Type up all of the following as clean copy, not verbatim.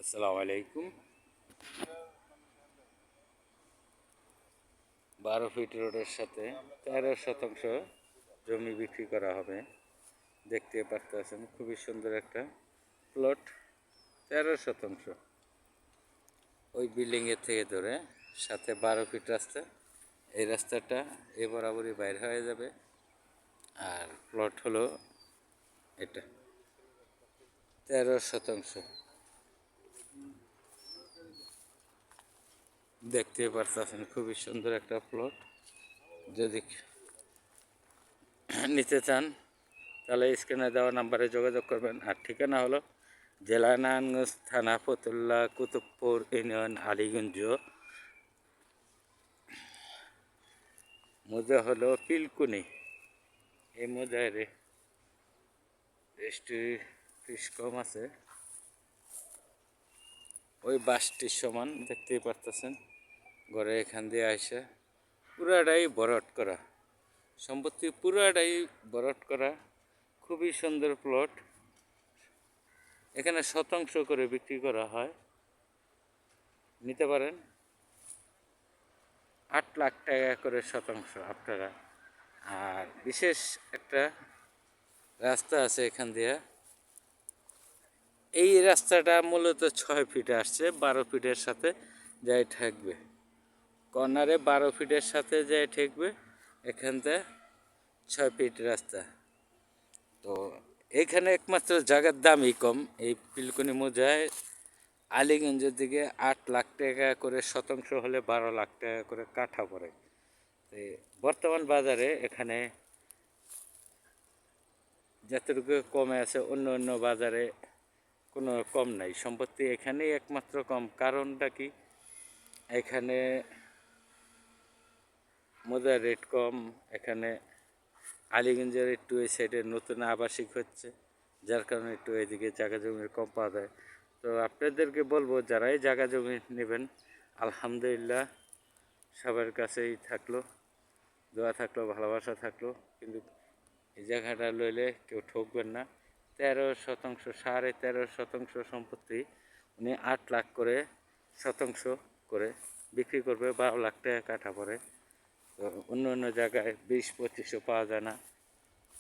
আসসালামু আলাইকুম। 12 ফিট রোডের সাথে 13 শতাংশ জমি বিক্রি করা হবে। দেখতে পাচ্ছেন খুবই সুন্দর একটা প্লট। 13 শতাংশ ওই বিল্ডিংয়ের থেকে ধরে সাথে 12 ফিট রাস্তা। এই রাস্তাটা এ বরাবরই বাইর হয়ে যাবে। আর প্লট হলো এটা 13 শতাংশ। দেখতে পাচ্ছেন খুবই সুন্দর একটা প্লট। যদি নিতে চান তাহলে স্ক্রিনে দেওয়া নাম্বারে যোগাযোগ করবেন। আর ঠিকানা হলো জেলা নারায়ণগঞ্জ, থানা ফতুল্লা, কুতুবপুর ইউনিয়ন, আলীগঞ্জ। মৌজা হলো পিলকুনি। এই মৌজায় রেস্ট্রি ফিস কম আছে। ওই বাসটির সমান দেখতেই পারতেছেন। ঘরে এখান দিয়ে আসে পুরাটাই ভরাট করা, সম্পত্তি পুরাটাই ভরাট করা। খুবই সুন্দর প্লট। এখানে শতাংশ করে বিক্রি করা হয়, নিতে পারেন। 8 লাখ টাকা করে শতাংশ আপনারা। আর বিশেষ একটা রাস্তা আছে এখান দিয়ে। এই রাস্তাটা মূলত 6 ফিটে আসছে, 12 ফিটের সাথে যাই ঠেকবে। কর্নারে 12 ফিটের সাথে যাই ঠেকবে। এখানটা 6 ফিট রাস্তা। তো এখানে একমাত্র জায়গার দামই কম। এই পিলকুনি মৌজায় আলীগঞ্জের দিকে 8 লাখ টাকা করে শতাংশ হলে 12 লাখ টাকা করে কাঠা পড়ে। বর্তমান বাজারে এখানে যতটুকু কমে আছে, অন্য অন্য বাজারে কোনো কম নাই। সম্পত্তি এখানেই একমাত্র কম। কারণটা কি? এখানে মৌজার রেট কম। এখানে আলীগঞ্জের একটু এই সাইডে নতুন আবাসিক হচ্ছে, যার কারণে একটু এদিকে জায়গা জমি কম পাওয়া যায়। তো আপনাদেরকে বলবো, যারাই জায়গা জমি নেবেন, আলহামদুলিল্লাহ সবার কাছেই থাকলো দোয়া, থাকলো ভালোবাসা থাকলো, কিন্তু এই জায়গাটা লইলে কেউ ঠকবেন না। 13 শতাংশ, 13.5 শতাংশ সম্পত্তি উনি 8 লাখ করে শতাংশ করে বিক্রি করবে। 12 লাখ টাকা কাঠা পড়ে। তো অন্য অন্য জায়গায় 20-25ও পাওয়া যায় না।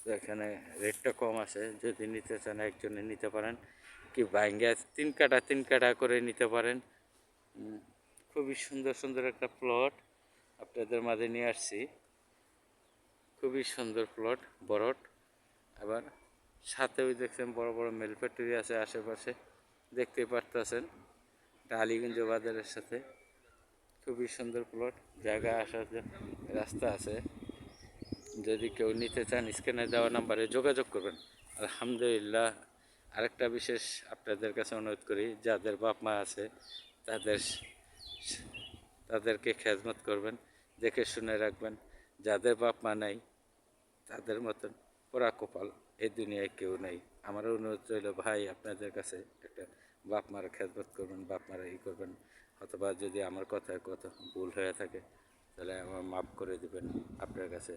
তো এখানে রেটটা কম আছে। যদি নিতে চান একজনে নিতে পারেন, কি ভাঙ্গা 3 কাঠা করে নিতে পারেন। খুবই সুন্দর সুন্দর একটা প্লট আপনাদের মাঝে নিয়ে আসছি। খুবই সুন্দর প্লট, বড়ট। আবার সাথে ওই দেখছেন বড় বড় মিল ফ্যাক্টরি আছে আশেপাশে, দেখতেই পারতেছেন। আলীগঞ্জ বাজারের সাথে খুবই সুন্দর প্লট। জায়গা আসার রাস্তা আছে। যদি কেউ নিতে চান স্ক্রিনে দেওয়া নাম্বারে যোগাযোগ করবেন। আলহামদুলিল্লাহ। আরেকটা বিশেষ আপনাদের কাছে অনুরোধ করি, যাদের বাপ মা আছে তাদেরকে খেদমত করবেন, দেখে শুনে রাখবেন। যাদের বাপ মা নাই তাদের মতন পোড়া কপাল এই দুনিয়ায় কেউ নেই। আমারও অনুরোধ রইল, ভাই আপনাদের কাছে একটা বাপ মার খেদমত করবেন, বাপ মারা করবেন। অথবা যদি আমার কথায় কথা ভুল হয়ে থাকে তাহলে আমার মাফ করে দিবেন। আপনার কাছে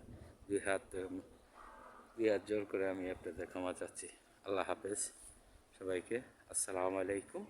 দুই হাত জোর করে আমি আপনাদের ক্ষমা চাচ্ছি। আল্লাহ হাফেজ সবাইকে। আসসালামু আলাইকুম।